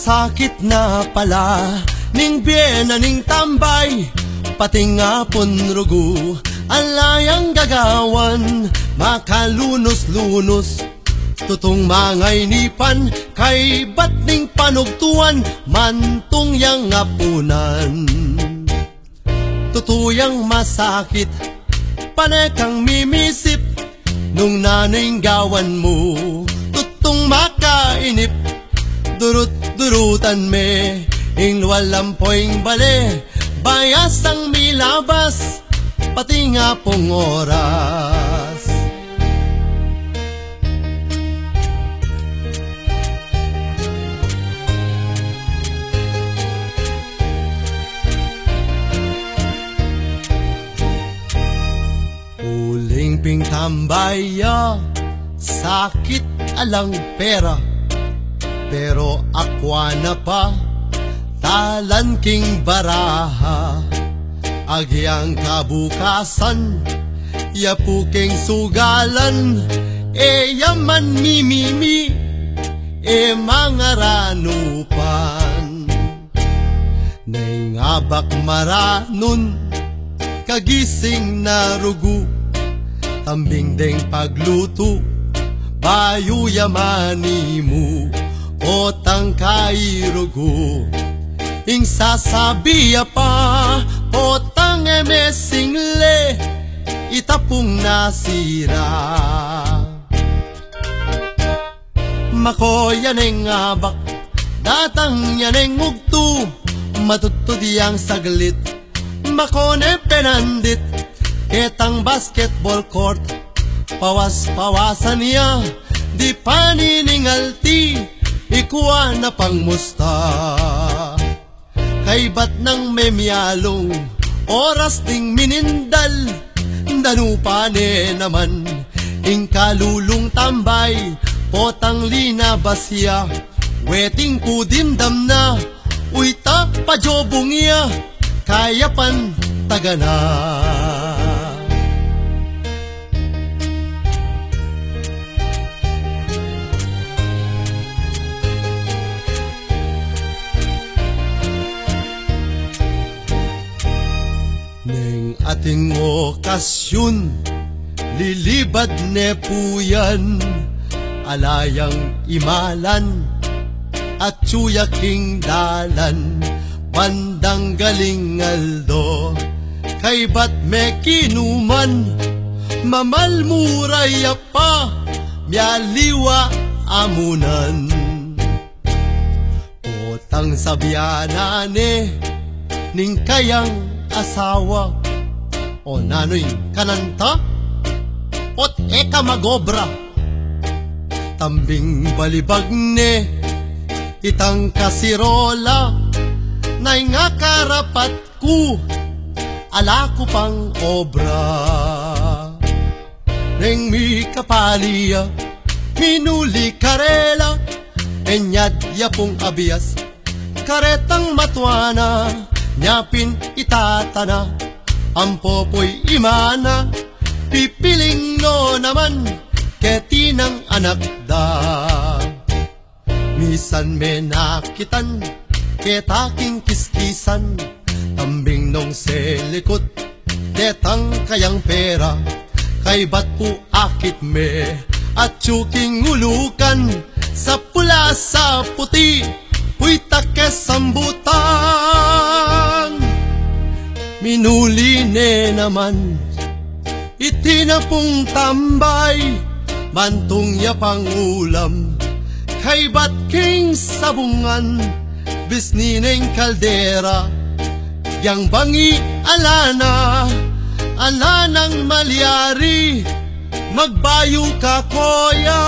Sakit na pala ning biyena ning tambay, pati nga punrugo alayang gagawan, makalunos-lunos tutong mangay nipan, kay bat ning panugtuan mantong yang apunan. Tutuyang masakit panekang mimisip nung naning gawan mo, tutong makainip durut-durutan me ing walampoing bale, bayas ang milabas pati nga pong oras. Huling pingtambaya, sakit alang pera, pero akwa na pa talan king baraha. Agyang kabukasan, yapuking sugalan, yaman mimimi, mga ranupan. Nangabak maranon, kagising na rugo, tambing deng pagluto, bayu yamani mo, o tangkay rugo. Ing sasabiya pa, potang emesingle, itapong nasira. Mako yaneng abak, datang yaneng ugto, matutudiyang saglit, mako ne penandit, ketang basketball court, pawas-pawasan niya, di paniningalti, ikuha na pangmusta. Kay bat nang memyalong oras ding minindal, danupane naman ing kalulong tambay, potang lina basya, weting kudimdam na, uyta pajobong iya, kaya pan tagana. Neng ating okasyon, lilibad ne puyan, alayang imalan, at tsuyaking dalan, bandang galing aldo, kay bat me kinuman, mamalmuraya pa, myaliwa amunan. Potang sabyanane, ning kayang asawa, o nanoy kananta, ot eka magobra, tambing balibag ne, itang kasirola, na nga karapat ko, ala ko pang obra. Neng mi kapaliya, minuli karela, enyad yapong abiyas, karetang matwana, nyapin itatana, ampopoy imana, pipiling no naman, ketinang anak da. Misan me nakitan, ketaking kiskisan, tambing nong selikot, detang kayang pera, kay bat po akit me, at tsuking ulukan, sa pula sa puti, puy takes sambutan. Minuli ne naman, itinapong tambay, mantong yapang ulam, kay bat king sabungan, bisnineng kaldera, yang bangi alana, alanang malyari, magbayo ka koya.